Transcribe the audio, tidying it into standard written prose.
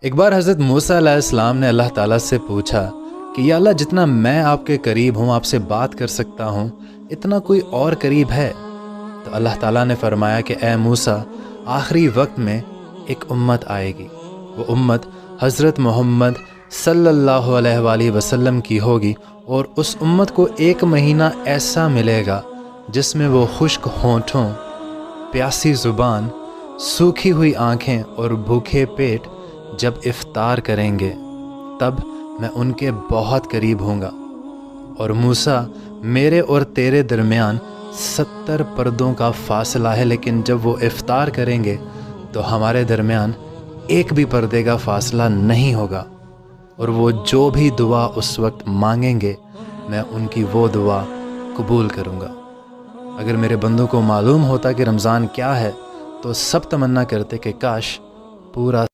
ایک بار حضرت موسیٰ علیہ السلام نے اللہ تعالیٰ سے پوچھا کہ یا اللہ، جتنا میں آپ کے قریب ہوں، آپ سے بات کر سکتا ہوں، اتنا کوئی اور قریب ہے؟ تو اللہ تعالیٰ نے فرمایا کہ اے موسیٰ، آخری وقت میں ایک امت آئے گی، وہ امت حضرت محمد صلی اللہ علیہ وآلہ وسلم کی ہوگی، اور اس امت کو 1 مہینہ ایسا ملے گا جس میں وہ خشک ہونٹوں، پیاسی زبان، سوکھی ہوئی آنکھیں اور بھوکے پیٹ جب افطار کریں گے تب میں ان کے بہت قریب ہوں گا۔ اور موسیٰ، میرے اور تیرے درمیان 70 پردوں کا فاصلہ ہے، لیکن جب وہ افطار کریں گے تو ہمارے درمیان ایک بھی پردے کا فاصلہ نہیں ہوگا، اور وہ جو بھی دعا اس وقت مانگیں گے میں ان کی وہ دعا قبول کروں گا۔ اگر میرے بندوں کو معلوم ہوتا کہ رمضان کیا ہے تو سب تمنا کرتے کہ کاش پورا